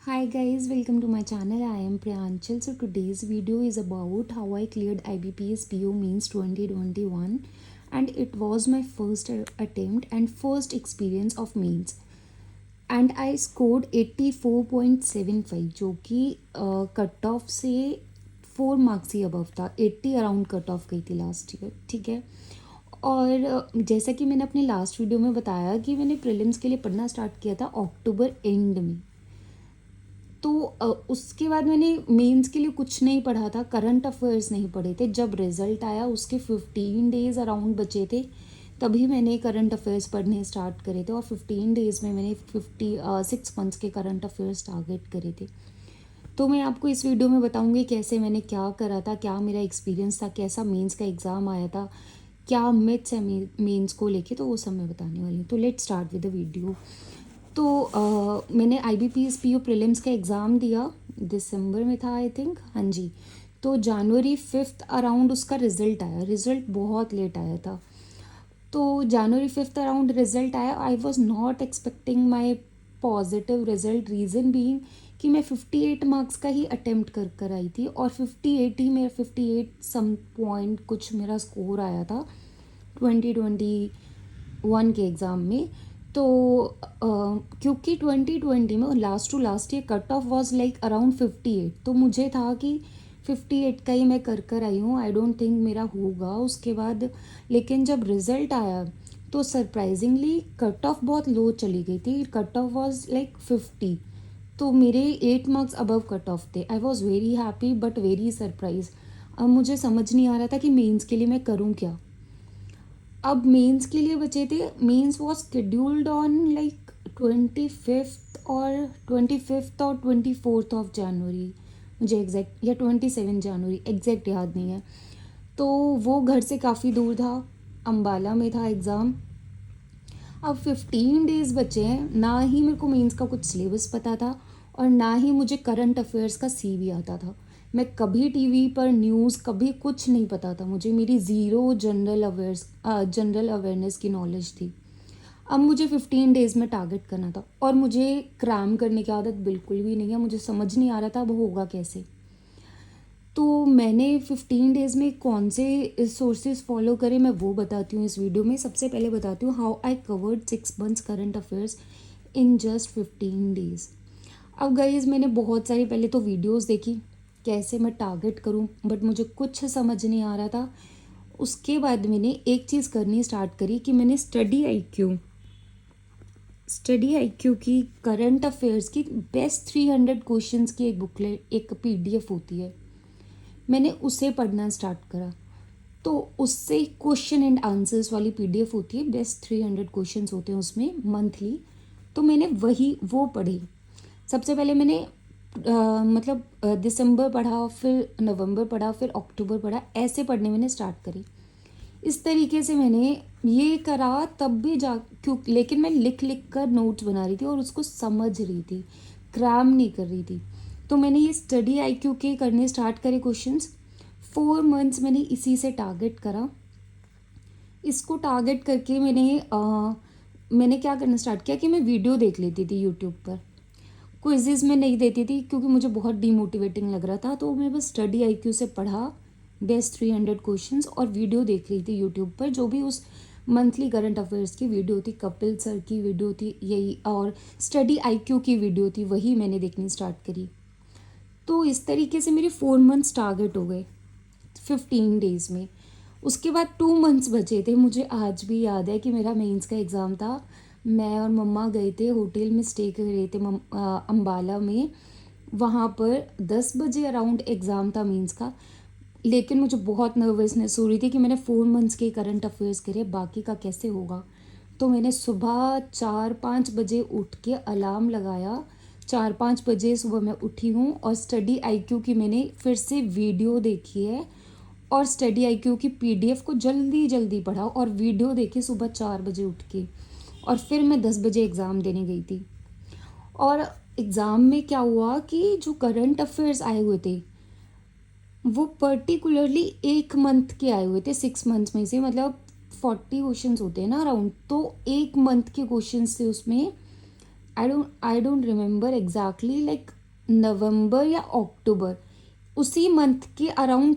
Hi guys, welcome to my channel. I am Priyanchal. So today's video is about how I cleared IBPS PO Means 2021, and it was my first attempt and first experience of means, and I scored 84.75 जो कि cut off से 4 marks ही above था. 80 around cut off गई थी last year. ठीक है. और जैसा कि मैंने अपने लास्ट वीडियो में बताया कि मैंने प्रीलिम्स के लिए पढ़ना स्टार्ट किया था अक्टूबर एंड में. तो उसके बाद मैंने मेंस के लिए कुछ नहीं पढ़ा था, करंट अफेयर्स नहीं पढ़े थे. जब रिज़ल्ट आया उसके 15 डेज़ अराउंड बचे थे, तभी मैंने करंट अफेयर्स पढ़ने स्टार्ट करे थे. और 15 डेज़ में मैंने 6 मंथ्स के करंट अफेयर्स टारगेट करे थे. तो मैं आपको इस वीडियो में बताऊंगी कैसे मैंने क्या करा था, क्या मेरा एक्सपीरियंस था, कैसा मेंस का एग्ज़ाम आया था, क्या मिथ्स है मेंस को लेके, तो वो सब मैं बताने वाली हूँ. तो let start with the video. तो मैंने IBPS PO प्रीलिम्स का एग्ज़ाम दिया, दिसंबर में था आई थिंक. हाँ जी. तो जनवरी 5 अराउंड उसका रिज़ल्ट आया. रिज़ल्ट बहुत लेट आया था. तो जनवरी 5 अराउंड रिज़ल्ट आया. आई was not expecting my positive result. Reason being कि मैं 58 मार्क्स का ही अटेम्प्ट कर आई थी, और 58 ही मेरा 58 सम पॉइंट कुछ मेरा स्कोर आया था 2021 के एग्ज़ाम में. तो क्योंकि 2020 में last to last year cut off was like around 58, तो मुझे था कि 58 का ही मैं कर आई हूँ, आई डोंट थिंक मेरा होगा उसके बाद. लेकिन जब रिज़ल्ट आया तो सरप्राइजिंगली कट ऑफ बहुत लो चली गई थी. कट ऑफ वाज लाइक 50, तो मेरे 8 मार्क्स अबव कट ऑफ थे. I was very happy but very surprise. अब मुझे समझ नहीं आ रहा था कि मेंस के लिए मैं करूँ क्या. अब मेंस के लिए बचे थे. Mains was scheduled on like 25 और 24 ऑफ जनवरी. मुझे एग्जैक्ट, या 27 जनवरी, एग्जैक्ट याद नहीं है. तो वो घर से काफ़ी दूर था, अम्बाला में था एग्ज़ाम. अब 15 डेज़ बचे हैं. ना ही मेरे को मेंस का कुछ सिलेबस पता था, और ना ही मुझे करंट अफेयर्स का CV आता था. मैं कभी टीवी पर न्यूज़ कभी कुछ नहीं पता था मुझे. मेरी ज़ीरो जनरल अवेयरनेस की नॉलेज थी. अब मुझे 15 डेज़ में टारगेट करना था, और मुझे क्रैम करने की आदत बिल्कुल भी नहीं है. मुझे समझ नहीं आ रहा था अब होगा कैसे. तो मैंने 15 डेज़ में कौन से सोर्सेज फॉलो करे मैं वो बताती हूँ इस वीडियो में. सबसे पहले बताती हूँ how I covered 6 months current affairs in just 15 days. अब गाइस मैंने बहुत सारी पहले तो वीडियोस देखी कैसे मैं टारगेट करूं, बट मुझे कुछ समझ नहीं आ रहा था. उसके बाद मैंने एक चीज़ करनी स्टार्ट करी कि मैंने स्टडी आई क्यू की करंट अफेयर्स की बेस्ट 300 क्वेश्चंस की एक बुकलेट, एक PDF होती है, मैंने उसे पढ़ना स्टार्ट करा. तो उससे क्वेश्चन एंड आंसर्स वाली PDF होती है, बेस्ट 300 क्वेश्चंस होते हैं उसमें मंथली. तो मैंने वो पढ़ी. सबसे पहले मैंने दिसंबर पढ़ा, फिर नवंबर पढ़ा, फिर अक्टूबर पढ़ा. ऐसे पढ़ने मैंने स्टार्ट करी. इस तरीके से मैंने ये करा तब भी लेकिन मैं लिख लिख कर नोट्स बना रही थी और उसको समझ रही थी, क्रैम नहीं कर रही थी. तो मैंने ये स्टडी IQ के करने स्टार्ट करे क्वेश्चंस. 4 मंथ्स मैंने इसी से टारगेट करा. इसको टारगेट करके मैंने क्या करना स्टार्ट किया कि मैं वीडियो देख लेती थी यूट्यूब पर. क्विज़ेस में नहीं देती थी क्योंकि मुझे बहुत डीमोटिवेटिंग लग रहा था. तो मैं बस स्टडी IQ से पढ़ा बेस्ट 300 क्वेश्चंस, और वीडियो देख रही थी यूट्यूब पर. जो भी उस मंथली करंट अफेयर्स की वीडियो थी, कपिल सर की वीडियो थी यही, और स्टडी IQ की वीडियो थी, वही मैंने देखनी स्टार्ट करी. तो इस तरीके से मेरे 4 मंथ्स टारगेट हो गए 15 डेज़ में. उसके बाद 2 मंथ्स बचे थे. मुझे आज भी याद है कि मेरा मेंस का एग्ज़ाम था. मैं और मम्मा गए थे, होटल में स्टे कर रहे थे अम्बाला में. वहाँ पर 10 बजे अराउंड एग्ज़ाम था मेंस का. लेकिन मुझे बहुत नर्वसनेस हो रही थी कि मैंने 4 मंथ्स के करंट अफेयर्स करे, बाकी का कैसे होगा. तो मैंने सुबह 4-5 बजे उठ के अलार्म लगाया. 4-5 बजे सुबह मैं उठी हूँ, और स्टडी IQ की मैंने फिर से वीडियो देखी है, और स्टडी IQ की PDF को जल्दी जल्दी पढ़ा, और वीडियो देखी सुबह 4 बजे उठ के. और फिर मैं 10 बजे एग्ज़ाम देने गई थी. और एग्ज़ाम में क्या हुआ कि जो करंट अफेयर्स आए हुए थे वो पर्टिकुलरली 1 मंथ के आए हुए थे. 6 मंथ्स में से, मतलब 40 क्वेश्चंस होते हैं ना अराउंड, तो 1 मंथ के क्वेश्चंस थे उसमें. I don't remember exactly, like November या अक्टूबर, उसी मंथ के अराउंड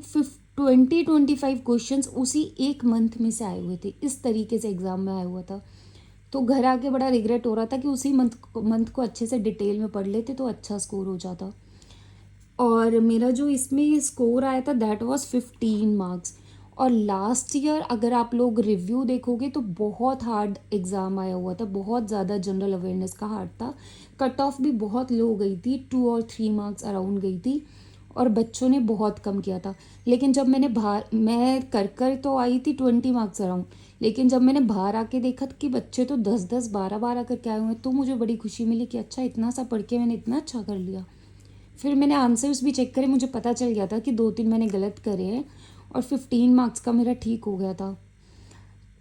20-25 क्वेश्चंस उसी एक मंथ में से आए हुए थे। इस तरीके से एग्ज़ाम में आया हुआ था। तो घर आके बड़ा रिग्रेट हो रहा था कि उसी मंथ को अच्छे से डिटेल में पढ़ लेते तो अच्छा स्कोर हो जाता। और मेरा जो इसमें स्कोर आया था दैट वाज 15 मार्क्स। और लास्ट ईयर अगर आप लोग रिव्यू देखोगे तो बहुत हार्ड एग्ज़ाम आया हुआ था, बहुत ज़्यादा जनरल अवेयरनेस का हार्ड था। कट ऑफ भी बहुत लो गई थी, 2 और 3 मार्क्स अराउंड गई थी, और बच्चों ने बहुत कम किया था। लेकिन जब मैं कर तो आई थी 20 मार्क्स अराउंड, लेकिन जब मैंने बाहर आके देखा कि बच्चे तो 10-10, 12-12 करके आए हुए हैं, तो मुझे बड़ी खुशी मिली कि अच्छा इतना सा पढ़ के मैंने इतना अच्छा कर लिया। फिर मैंने आंसर्स भी चेक करे, मुझे पता चल गया था कि 2-3 मैंने गलत करे हैं और 15 मार्क्स का मेरा ठीक हो गया था।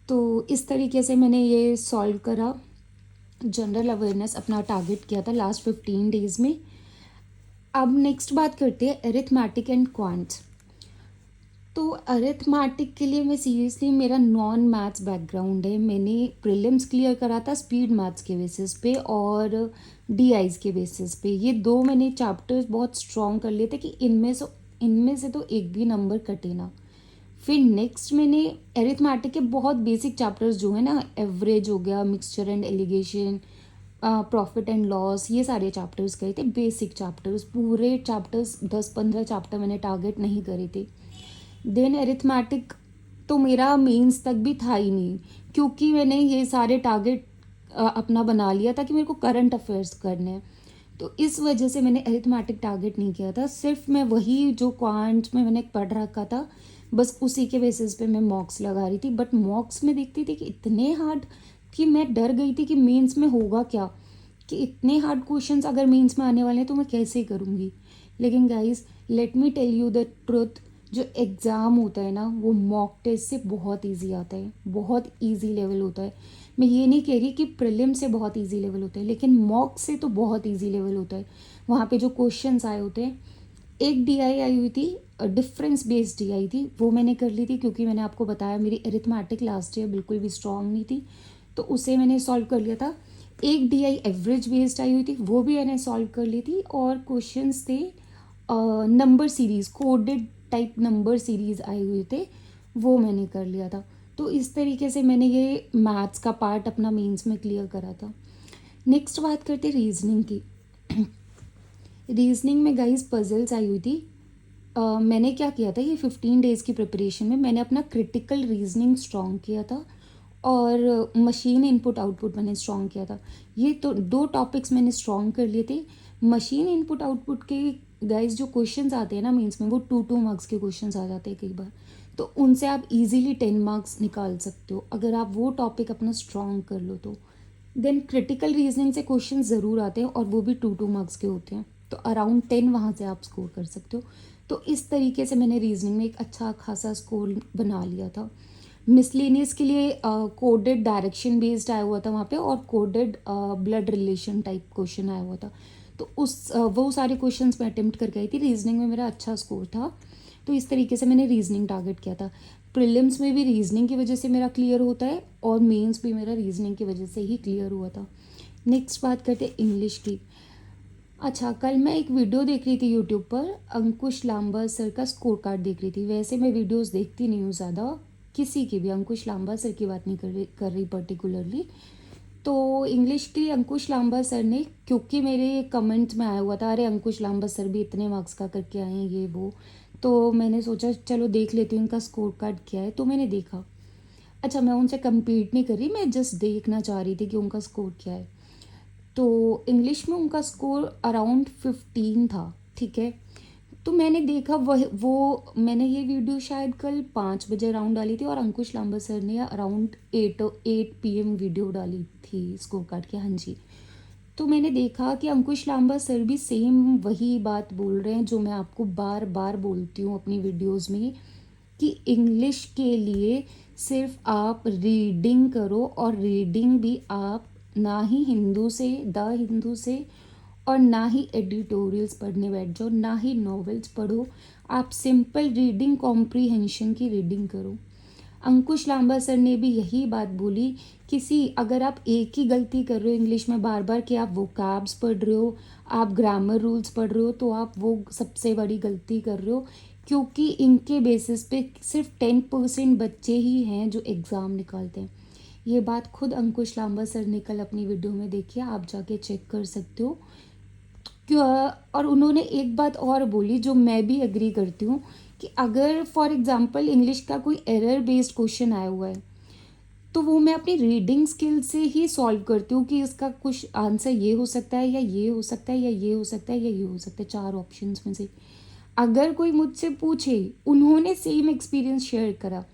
तो इस तरीके से मैंने ये सॉल्व करा, जनरल अवेयरनेस अपना टारगेट किया था लास्ट 15 डेज़ में। अब नेक्स्ट बात करते हैं अरिथमेटिक एंड क्वांट्स। तो अरिथमेटिक के लिए मैं सीरियसली, मेरा नॉन मैथ्स बैकग्राउंड है। मैंने प्रीलिम्स क्लियर करा था स्पीड मैथ्स के बेसिस पे और डीआईज के बेसिस पे। ये दो मैंने चैप्टर्स बहुत स्ट्रॉन्ग कर लिए थे कि इनमें से तो एक भी नंबर कटे ना। फिर नेक्स्ट मैंने अरिथमेटिक के बहुत बेसिक चैप्टर्स जो है ना, एवरेज हो गया, mixture and allegation, profit and loss, ये सारे चैप्टर्स करे थे, बेसिक चैप्टर्स। पूरे चैप्टर्स 10-15 चैप्टर मैंने टारगेट नहीं करे थे। देन अरिथमेटिक तो मेरा मेंस तक भी था ही नहीं, क्योंकि मैंने ये सारे टारगेट अपना बना लिया था कि मेरे को करंट अफेयर्स करने हैं। तो इस वजह से मैंने अरिथमेटिक टारगेट नहीं किया था। सिर्फ मैं वही जो क्वांट्स में मैंने पढ़ रखा था बस उसी के बेसिस पे मैं मॉक्स लगा रही थी। बट मॉक्स में देखती थी कि इतने हार्ड कि मैं डर गई थी कि मेंस में होगा क्या, कि इतने हार्ड क्वेश्चंस अगर मेंस में आने वाले हैं तो मैं कैसे करूँगी। लेकिन guys, let me tell you the truth, जो एग्ज़ाम होता है ना वो मॉक टेस्ट से बहुत इजी आता है, बहुत इजी लेवल होता है। मैं ये नहीं कह रही कि प्रीलिम से बहुत इजी लेवल होता है, लेकिन मॉक से तो बहुत इजी लेवल होता है। वहाँ पे जो क्वेश्चंस आए होते हैं, एक डीआई आई हुई थी, डिफरेंस बेस्ड डीआई थी, वो मैंने कर ली थी क्योंकि मैंने आपको बताया मेरी अरिथमेटिक लास्ट ईयर बिल्कुल भी स्ट्रांग नहीं थी, तो उसे मैंने सॉल्व कर लिया था। एक डीआई एवरेज बेस्ड आई हुई थी, वो भी मैंने सॉल्व कर ली थी। और क्वेश्चंस थे number series, coded type number series आए हुए थे, वो मैंने कर लिया था। तो इस तरीके से मैंने ये मैथ्स का पार्ट अपना मेंस में क्लियर करा था। नेक्स्ट बात करते रीजनिंग की। रीजनिंग में गाइस पजल्स आई हुई थी। मैंने क्या किया था, ये 15 डेज़ की प्रिपरेशन में मैंने अपना क्रिटिकल रीजनिंग स्ट्रॉन्ग किया था और मशीन इनपुट आउटपुट मैंने स्ट्रॉन्ग किया था। ये तो दो टॉपिक्स मैंने स्ट्रॉन्ग कर लिए थे। मशीन इनपुट आउटपुट के गाइस जो क्वेश्चंस आते हैं ना मीन्स में, वो 2-2 मार्क्स के क्वेश्चंस आ जाते हैं कई बार, तो उनसे आप इजीली 10 मार्क्स निकाल सकते हो अगर आप वो टॉपिक अपना स्ट्रॉन्ग कर लो तो। देन क्रिटिकल रीजनिंग से क्वेश्चन ज़रूर आते हैं और वो भी 2-2 मार्क्स के होते हैं, तो अराउंड 10 वहाँ से आप स्कोर कर सकते हो। तो इस तरीके से मैंने रीजनिंग में एक अच्छा खासा स्कोर बना लिया था। मिसलेनियस के लिए कोडेड डायरेक्शन बेस्ड आया हुआ था वहाँ पे, और coded blood relation type question आया हुआ था। तो वो सारे क्वेश्चंस मैं अटेम्प्ट कर गई थी। रीजनिंग में मेरा अच्छा स्कोर था, तो इस तरीके से मैंने रीजनिंग टारगेट किया था। प्रीलिम्स में भी रीजनिंग की वजह से मेरा क्लियर होता है और मेंस भी मेरा रीजनिंग की वजह से ही क्लियर हुआ था। नेक्स्ट बात करते हैं इंग्लिश की। अच्छा, कल मैं एक वीडियो देख रही थी यूट्यूब पर, अंकुश लांबा सर का स्कोर कार्ड देख रही थी। वैसे मैं वीडियोस देखती नहीं हूँ ज़्यादा किसी की भी, अंकुश लांबा सर की बात नहीं कर रही पर्टिकुलरली। तो इंग्लिश के लिए अंकुश लांबा सर ने, क्योंकि मेरे कमेंट में आया हुआ था अरे अंकुश लांबा सर भी इतने मार्क्स का करके आए हैं ये वो, तो मैंने सोचा चलो देख लेती हूँ उनका स्कोर कार्ड क्या है। तो मैंने देखा। अच्छा, मैं उनसे compete नहीं कर रही, मैं जस्ट देखना चाह रही थी कि उनका स्कोर क्या है। तो इंग्लिश में उनका स्कोर अराउंड 15 था, ठीक है। तो मैंने देखा वो मैंने ये वीडियो शायद कल 5 बजे अराउंड डाली थी और अंकुश लांबा सर ने अराउंड 8 PM वीडियो डाली थी स्कोर कार्ड की, हाँ जी। तो मैंने देखा कि अंकुश लांबा सर भी सेम वही बात बोल रहे हैं जो मैं आपको बार बार बोलती हूँ अपनी वीडियोस में, कि इंग्लिश के लिए सिर्फ आप रीडिंग करो, और रीडिंग भी आप ना ही हिंदू से, द हिंदू से, और ना ही एडिटोरियल्स पढ़ने बैठ जाओ, ना ही नॉवेल्स पढ़ो। आप सिंपल रीडिंग कॉम्प्रीहेंशन की रीडिंग करो। अंकुश लांबा सर ने भी यही बात बोली कि अगर आप एक ही गलती कर रहे हो इंग्लिश में बार बार कि आप वोकैब्स पढ़ रहे हो, आप ग्रामर रूल्स पढ़ रहे हो, तो आप वो सबसे बड़ी गलती कर रहे हो, क्योंकि इनके बेसिस पे सिर्फ 10% बच्चे ही हैं जो एग्ज़ाम निकालते हैं। ये बात खुद अंकुश लांबा सर ने कल अपनी वीडियो में देखी है, आप जाके चेक कर सकते हो। क्यों? और उन्होंने एक बात और बोली जो मैं भी एग्री करती हूँ कि अगर फॉर एग्जांपल इंग्लिश का कोई एरर बेस्ड क्वेश्चन आया हुआ है, तो वो मैं अपनी रीडिंग स्किल से ही सॉल्व करती हूँ कि इसका कुछ आंसर ये हो सकता है, या ये हो सकता है, या ये हो सकता है, या ये हो सकता है, 4 ऑप्शंस में से। अगर कोई मुझसे पूछे, उन्होंने सेम एक्सपीरियंस शेयर करा,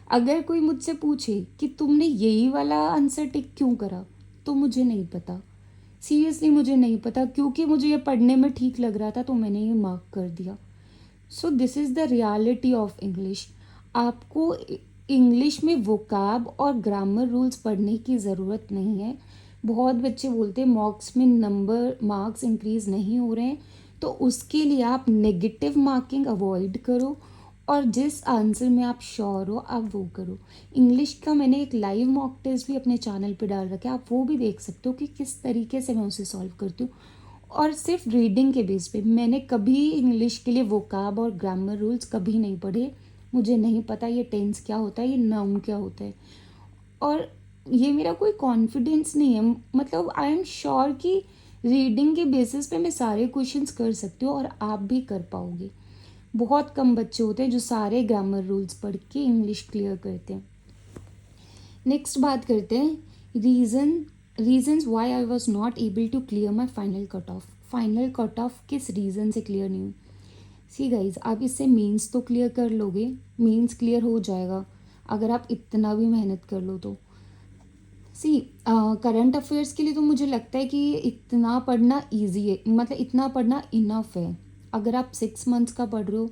अगर कोई मुझसे पूछे कि तुमने यही वाला आंसर टिक क्यों करा, तो मुझे नहीं पता, सीरियसली मुझे नहीं पता, क्योंकि मुझे ये पढ़ने में ठीक लग रहा था तो मैंने ये मार्क कर दिया। So this is the reality of English. आपको इंग्लिश में वोकैब और ग्रामर रूल्स पढ़ने की ज़रूरत नहीं है। बहुत बच्चे बोलते हैं मॉक्स में मार्क्स इंक्रीज़ नहीं हो रहे हैं, तो उसके लिए आप नेगेटिव मार्किंग अवॉइड करो और जिस आंसर में आप श्योर हो आप वो करो। इंग्लिश का मैंने एक लाइव मॉक टेस्ट भी अपने चैनल पे डाल रखा है, आप वो भी देख सकते हो कि किस तरीके से मैं उसे सॉल्व करती हूँ। और सिर्फ रीडिंग के बेस पे मैंने कभी इंग्लिश के लिए वोकैब और ग्रामर रूल्स कभी नहीं पढ़े। मुझे नहीं पता ये टेंस क्या होता है, ये नाउन क्या होता है, और ये मेरा कोई कॉन्फिडेंस नहीं है। मतलब आई एम श्योर कि रीडिंग के बेसिस पे मैं सारे क्वेश्चंस कर सकती हूँ और आप भी कर पाओगे। बहुत कम बच्चे होते हैं जो सारे ग्रामर रूल्स पढ़ के इंग्लिश क्लियर करते हैं। नेक्स्ट बात करते हैं reasons why I was not able to clear my final cut off. Final cut off किस रीज़न से क्लियर नहीं हुई? सी गाइज, आप इससे मीन्स तो क्लियर कर लोगे, मीन्स क्लियर हो जाएगा अगर आप इतना भी मेहनत कर लो तो। सी करंट अफेयर्स के लिए तो मुझे लगता है कि इतना पढ़ना ईजी है, मतलब इतना पढ़ना इनफ है। अगर आप 6 मंथ्स का पढ़ रहे हो,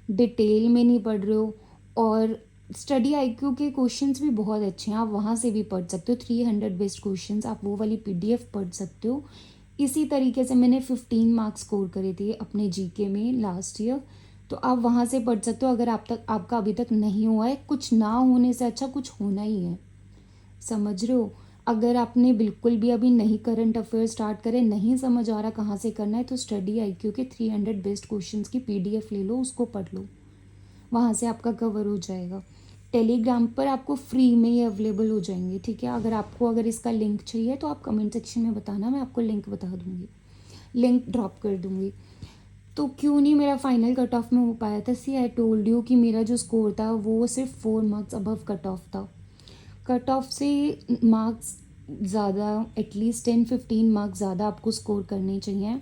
डिटेल में नहीं पढ़ रहे हो, और स्टडी आईक्यू के क्वेश्चंस भी बहुत अच्छे हैं, आप वहाँ से भी पढ़ सकते हो। 300 बेस्ट क्वेश्चंस, आप वो वाली पीडीएफ पढ़ सकते हो। इसी तरीके से मैंने 15 मार्क्स स्कोर करे थे अपने जीके में लास्ट ईयर, तो आप वहाँ से पढ़ सकते हो। अगर आपका अभी तक नहीं हुआ है, कुछ ना होने से अच्छा कुछ होना ही है, समझ रहे हो? अगर आपने बिल्कुल भी अभी नहीं करंट अफेयर स्टार्ट करे, नहीं समझ आ रहा कहाँ से करना है, तो स्टडी आईक्यू के 300 बेस्ट क्वेश्चंस की पीडीएफ ले लो, उसको पढ़ लो, वहाँ से आपका कवर हो जाएगा। टेलीग्राम पर आपको फ्री में ये अवेलेबल हो जाएंगे, ठीक है? अगर इसका लिंक चाहिए तो आप कमेंट सेक्शन में बताना, मैं आपको लिंक बता दूँगी, लिंक ड्रॉप कर दूँगी। तो क्यों नहीं मेरा फाइनल कट ऑफ में हो पाया था? सी आई टोल्ड यू कि मेरा जो स्कोर था वो सिर्फ 4 मार्क्स अबव कट ऑफ था। कट ऑफ से मार्क्स ज़्यादा, एटलीस्ट 10-15 मार्क्स ज़्यादा आपको स्कोर करने चाहिए,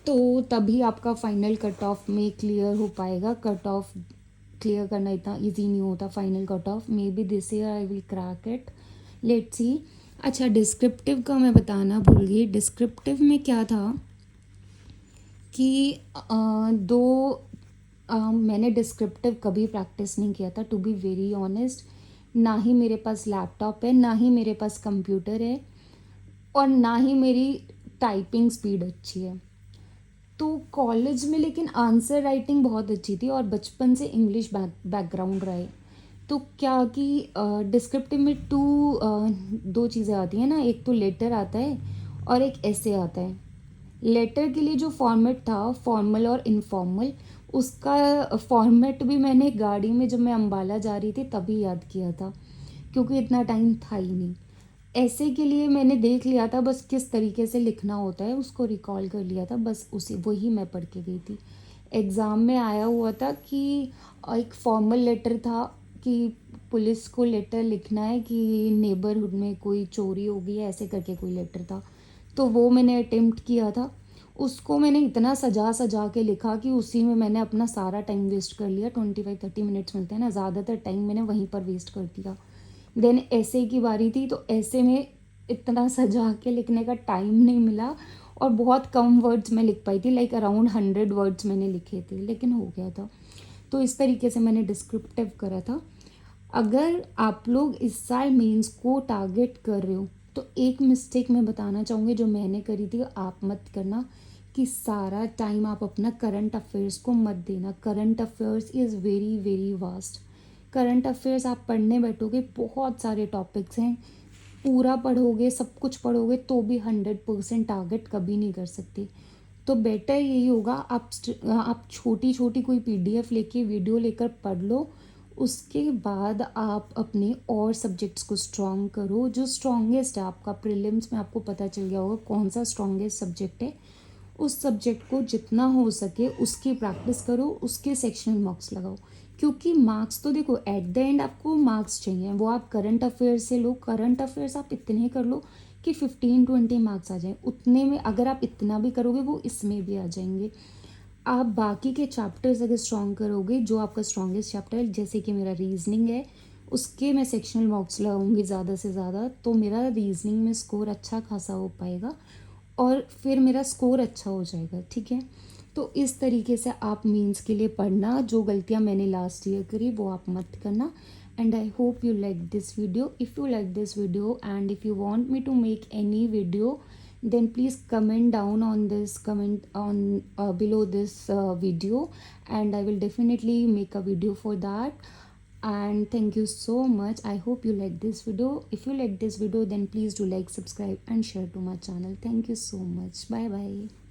तो तभी आपका फाइनल कट ऑफ में क्लियर हो पाएगा। कट ऑफ क्लियर करना इतना इजी नहीं होता, final cut of. May be this year I will crack it, let's see. अच्छा, डिस्क्रिप्टिव का मैं बताना भूल गई। डिस्क्रिप्टिव में क्या था कि मैंने डिस्क्रिप्टिव कभी प्रैक्टिस नहीं किया था, टू बी वेरी ऑनेस्ट। ना ही मेरे पास लैपटॉप है, ना ही मेरे पास कंप्यूटर है, और ना ही मेरी टाइपिंग स्पीड अच्छी है। तो कॉलेज में लेकिन आंसर राइटिंग बहुत अच्छी थी, और बचपन से इंग्लिश बैकग्राउंड रहा है। तो क्या कि डिस्क्रिप्टिव में दो चीज़ें आती हैं ना, एक तो लेटर आता है और एक ऐसे आता है। लेटर के लिए जो फॉर्मेट था, फॉर्मल और इनफॉर्मल, उसका फॉर्मेट भी मैंने गाड़ी में जब मैं अम्बाला जा रही थी तभी याद किया था, क्योंकि इतना टाइम था ही नहीं। ऐसे के लिए मैंने देख लिया था बस किस तरीके से लिखना होता है, उसको रिकॉल कर लिया था, बस उसी वही मैं पढ़ के गई थी। एग्ज़ाम में आया हुआ था कि एक फॉर्मल लेटर था कि पुलिस को लेटर लिखना है कि नेबरहुड में कोई चोरी हो गई है, ऐसे करके कोई लेटर था। तो वो मैंने अटेम्प्ट किया था। उसको मैंने इतना सजा सजा के लिखा कि उसी में मैंने अपना सारा टाइम वेस्ट कर लिया। 25-30 मिनट्स मिलते हैं ना, ज़्यादातर टाइम मैंने वहीं पर वेस्ट कर दिया। देन ऐसे की बारी थी, तो ऐसे में इतना सजा के लिखने का टाइम नहीं मिला, और बहुत कम वर्ड्स में लिख पाई थी, लाइक अराउंड 100 वर्ड्स मैंने लिखे थे, लेकिन हो गया था। तो इस तरीके से मैंने डिस्क्रिप्टिव करा था। अगर आप लोग इस साल मेंस को टारगेट कर रहे हो, तो एक मिस्टेक मैं बताना चाहूँगी जो मैंने करी थी, आप मत करना, कि सारा टाइम आप अपना करंट अफेयर्स को मत देना। Current affairs is very very vast. Current affairs आप पढ़ने बैठोगे, बहुत सारे टॉपिक्स हैं, पूरा पढ़ोगे, सब कुछ पढ़ोगे तो भी 100% टारगेट कभी नहीं कर सकते। तो बेटर यही होगा, आप छोटी छोटी कोई पीडीएफ लेके, वीडियो लेकर पढ़ लो। उसके बाद आप अपने और सब्जेक्ट्स को स्ट्रॉन्ग करो। जो स्ट्रॉन्गेस्ट है आपका, प्रीलिम्स में आपको पता चल गया होगा कौन सा स्ट्रॉन्गेस्ट सब्जेक्ट है। उस सब्जेक्ट को जितना हो सके उसकी प्रैक्टिस करो, उसके सेक्शनल मार्क्स लगाओ। क्योंकि मार्क्स तो देखो, एट द एंड आपको मार्क्स चाहिए, वो आप करंट अफेयर्स से लो। करंट अफेयर्स आप इतने कर लो कि 15-20 मार्क्स आ जाए। उतने में अगर आप इतना भी करोगे वो इसमें भी आ जाएंगे। आप बाकी के चैप्टर्स अगर स्ट्रॉन्ग करोगे, जो आपका स्ट्रॉन्गेस्ट चैप्टर है, जैसे कि मेरा रीजनिंग है, उसके मैं सेक्शनल मार्क्स लगाऊंगी ज़्यादा से ज़्यादा, तो मेरा रीजनिंग में स्कोर अच्छा खासा हो पाएगा और फिर मेरा स्कोर अच्छा हो जाएगा, ठीक है। तो इस तरीके से आप मेंस के लिए पढ़ना। जो गलतियाँ मैंने लास्ट ईयर करी वो आप मत करना। And I hope you like this video. If you like this video and if you want me to make any video, then please comment down on this, comment on below this video, and I will definitely make a video for that. And thank you so much. I hope you like this video. If you like this video, then please do like, subscribe and share to my channel. Thank you so much. Bye bye.